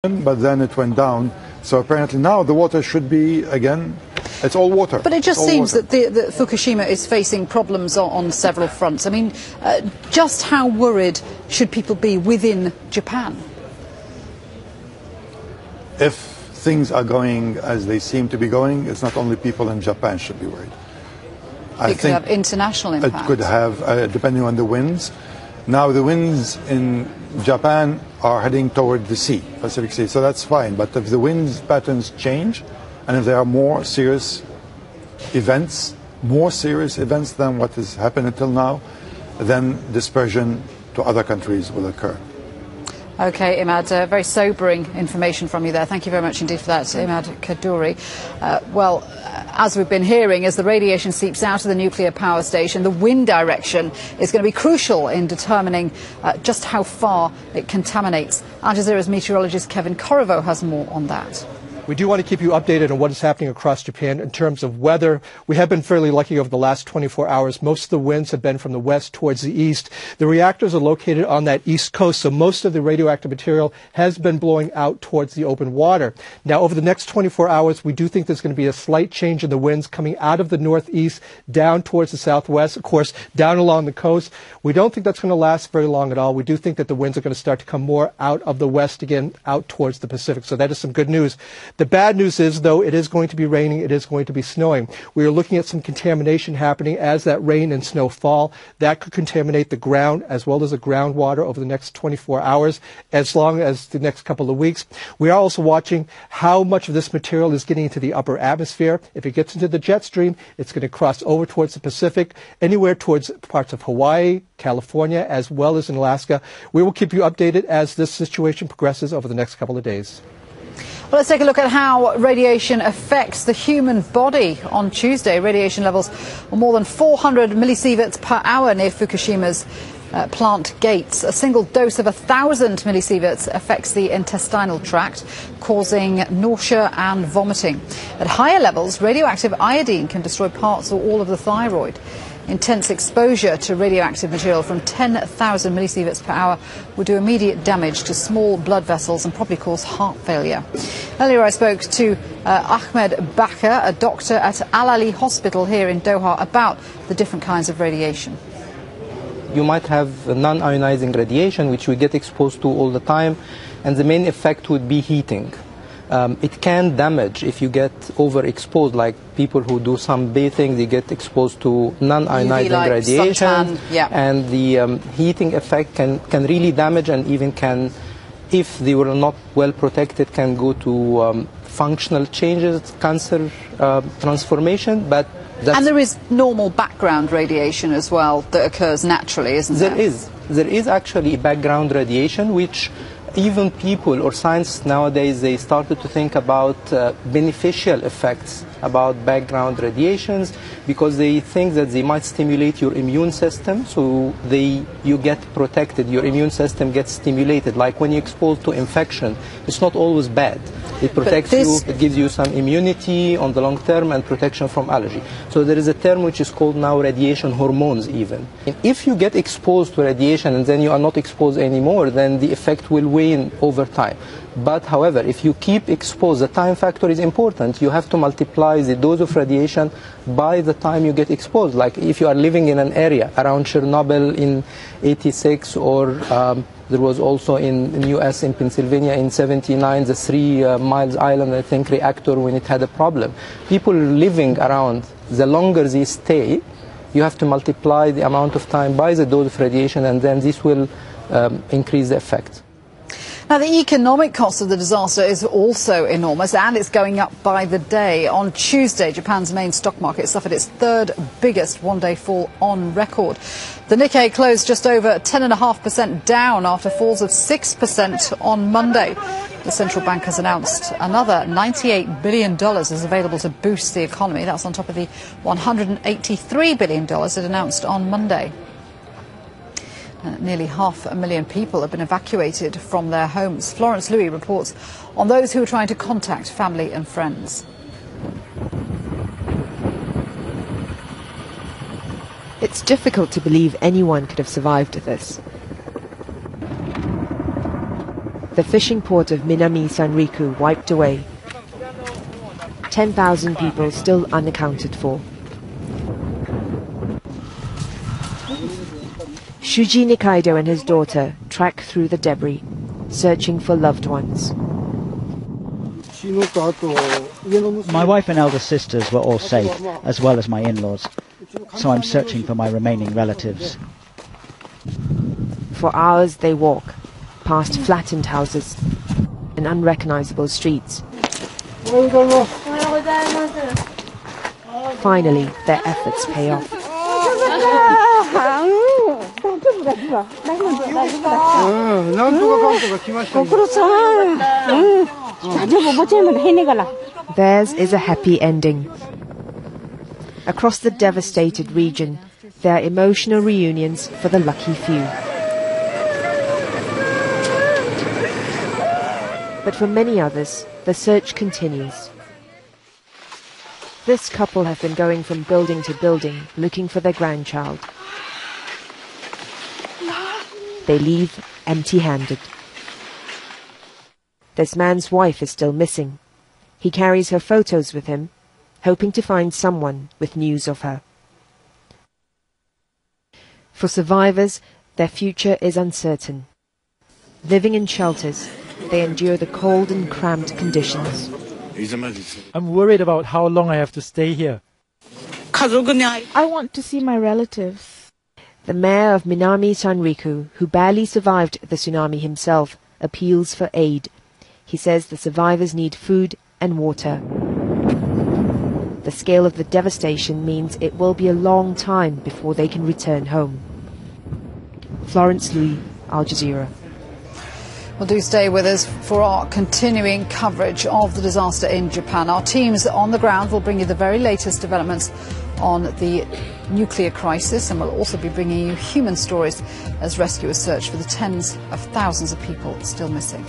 but then it went down. So apparently now the water should be, again, it's all water. But it just seems that Fukushima is facing problems on several fronts. I mean, just how worried should people be within Japan? If things are going as they seem to be going, it's not only people in Japan should be worried. It could have international impact. It could have, depending on the winds. Now the winds in Japan are heading toward the sea, Pacific Sea, so that's fine. But if the wind patterns change, and if there are more serious events than what has happened until now, then dispersion to other countries will occur. Okay, Imad, very sobering information from you there. Thank you very much indeed for that, Imad Kaduri. Well, as we've been hearing, as the radiation seeps out of the nuclear power station, the wind direction is going to be crucial in determining just how far it contaminates. Aljazeera's meteorologist Kevin Korovo has more on that. We do want to keep you updated on what is happening across Japan in terms of weather. We have been fairly lucky over the last 24 hours. Most of the winds have been from the west towards the east. The reactors are located on that east coast, so most of the radioactive material has been blowing out towards the open water. Now, over the next 24 hours, we do think there's going to be a slight change in the winds coming out of the northeast down towards the southwest, of course, down along the coast. We don't think that's going to last very long at all. We do think that the winds are going to start to come more out of the west again, out towards the Pacific. So that is some good news. The bad news is, though, it is going to be raining, it is going to be snowing. We are looking at some contamination happening as that rain and snow fall. That could contaminate the ground as well as the groundwater over the next 24 hours, as long as the next couple of weeks. We are also watching how much of this material is getting into the upper atmosphere. If it gets into the jet stream, it's going to cross over towards the Pacific, anywhere towards parts of Hawaii, California, as well as in Alaska. We will keep you updated as this situation progresses over the next couple of days. Well, let's take a look at how radiation affects the human body. On Tuesday, radiation levels were more than 400 millisieverts per hour near Fukushima's plant gates. A single dose of 1,000 millisieverts affects the intestinal tract, causing nausea and vomiting. At higher levels, radioactive iodine can destroy parts or all of the thyroid. Intense exposure to radioactive material from 10,000 millisieverts per hour would do immediate damage to small blood vessels and probably cause heart failure. Earlier I spoke to Ahmed Bakr, a doctor at Al Ali Hospital here in Doha, about the different kinds of radiation. You might have non-ionizing radiation, which we get exposed to all the time, and the main effect would be heating. It can damage if you get overexposed, like people who do sunbathing, they get exposed to non-ionizing radiation, suntan, yeah. And the heating effect can really damage, and even can, if they were not well protected, can go to functional changes, cancer transformation. And there is normal background radiation as well that occurs naturally, isn't there? There is actually background radiation, which even people or scientists nowadays, they started to think about beneficial effects about background radiations, because they think that they might stimulate your immune system, so you get protected, your immune system gets stimulated. Like when you're exposed to infection, it's not always bad. It protects you, it gives you some immunity on the long term and protection from allergy. So there is a term which is called now radiation hormones even. And if you get exposed to radiation and then you are not exposed anymore, then the effect will wane over time. But however, if you keep exposed, the time factor is important. You have to multiply the dose of radiation by the time you get exposed. Like if you are living in an area around Chernobyl in '86, or there was also in the US, in Pennsylvania in '79, the 3 Miles Island, I think, reactor when it had a problem. People living around, the longer they stay, you have to multiply the amount of time by the dose of radiation, and then this will increase the effect. Now, the economic cost of the disaster is also enormous, and it's going up by the day. On Tuesday, Japan's main stock market suffered its third biggest one-day fall on record. The Nikkei closed just over 10.5% down after falls of 6% on Monday. The central bank has announced another $98 billion is available to boost the economy. That's on top of the $183 billion it announced on Monday. Nearly 500,000 people have been evacuated from their homes. Florence Louis reports on those who are trying to contact family and friends. It's difficult to believe anyone could have survived this. the fishing port of Minami Sanriku wiped away. 10,000 people still unaccounted for. Shuji Nikaido and his daughter track through the debris, searching for loved ones. My wife and elder sisters were all safe, as well as my in-laws, so I'm searching for my remaining relatives. For hours they walk, past flattened houses and unrecognizable streets. Finally, their efforts pay off. Theirs is a happy ending. Across the devastated region, there are emotional reunions for the lucky few. But for many others, the search continues. This couple have been going from building to building, looking for their grandchild. They leave empty-handed. This man's wife is still missing. He carries her photos with him, hoping to find someone with news of her. For survivors, their future is uncertain. Living in shelters, they endure the cold and cramped conditions. I'm worried about how long I have to stay here. I want to see my relatives. The mayor of Minami Sanriku, who barely survived the tsunami himself, appeals for aid. He says the survivors need food and water. The scale of the devastation means it will be a long time before they can return home. Florence Louis, Aljazeera. Well, do stay with us for our continuing coverage of the disaster in Japan. Our teams on the ground will bring you the very latest developments on the nuclear crisis, and we'll also be bringing you human stories as rescuers search for the tens of thousands of people still missing.